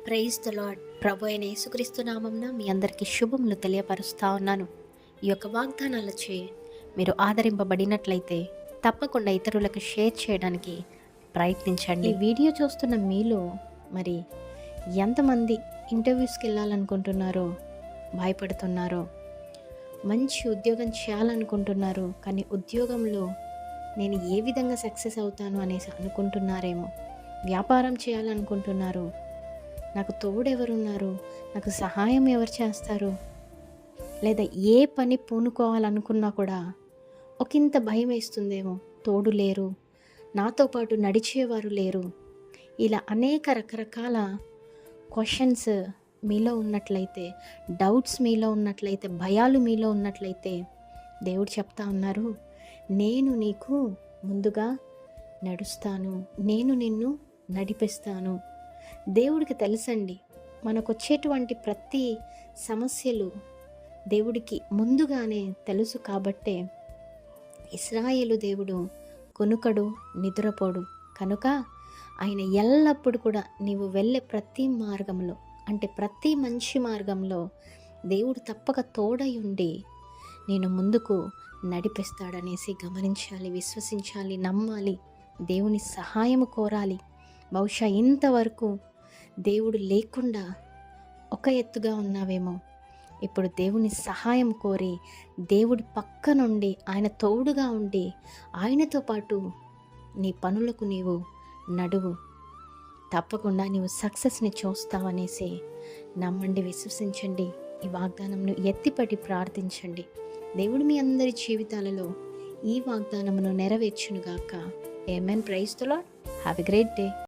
Praise the lord. ప్రభు అయిన యేసుక్రీస్తు నామమున మీ అందరికీ శుభములు తెలియపరుస్తా ఉన్నాను. ఈ యొక్క వాగ్దానాలచే మీరు ఆదరింపబడినట్లయితే తప్పకుండా ఇతరులకు షేర్ చేయడానికి ప్రయత్నించండి. ఈ వీడియో చూస్తున్న మీలో మరి ఎంతమంది ఇంటర్వ్యూస్కి వెళ్ళాలనుకుంటున్నారో, భయపడుతున్నారో, మంచి ఉద్యోగం చేయాలనుకుంటున్నారు కానీ ఉద్యోగంలో నేను ఏ విధంగా సక్సెస్ అవుతాను అనేసి అనుకుంటున్నారేమో, వ్యాపారం చేయాలనుకుంటున్నారు, నాకు తోడెవరున్నారు, నాకు సహాయం ఎవరు చేస్తారు, లేదా ఏ పని పూనుకోవాలనుకున్నా కూడా ఒకంత భయం వేస్తుందేమో, తోడు లేరు, నాతో పాటు నడిచేవారు లేరు. ఇలా అనేక రకరకాల క్వశ్చన్స్ మీలో ఉన్నట్లయితే, డౌట్స్ మీలో ఉన్నట్లయితే, భయాలు మీలో ఉన్నట్లయితే దేవుడు చెప్తా ఉన్నారు, నేను నీకు ముందుగా నడుస్తాను, నేను నిన్ను నడిపిస్తాను. దేవుడికి తెలుసండి, మనకు వచ్చేటువంటి ప్రతి సమస్యలు దేవుడికి ముందుగానే తెలుసు. కాబట్టే ఇశ్రాయేలు దేవుడు కొనుకడు, నిద్రపోడు. కనుక ఆయన ఎల్లప్పుడూ కూడా నీవు వెళ్ళే ప్రతి మార్గంలో, అంటే ప్రతి మంచి మార్గంలో దేవుడు తప్పక తోడై ఉండి నేను ముందుకు నడిపిస్తాడనేసి గమనించాలి, విశ్వసించాలి, నమ్మాలి, దేవుని సహాయము కోరాలి. బహుశా ఇంతవరకు దేవుడు లేకుండా ఒక ఎత్తుగా ఉన్నావేమో, ఇప్పుడు దేవుని సహాయం కోరి దేవుడి పక్క నుండి ఆయన తోడుగా ఉండి ఆయనతో పాటు నీ పనులకు నీవు నడువు. తప్పకుండా నీవు సక్సెస్ని చూస్తావనేసి నమ్మండి, విశ్వసించండి. ఈ వాగ్దానంను ఎత్తిపట్టి ప్రార్థించండి. దేవుడు మీ అందరి జీవితాలలో ఈ వాగ్దానమును నెరవేర్చునుగాక. ఆమేన్. Praise the Lord. Have a great day.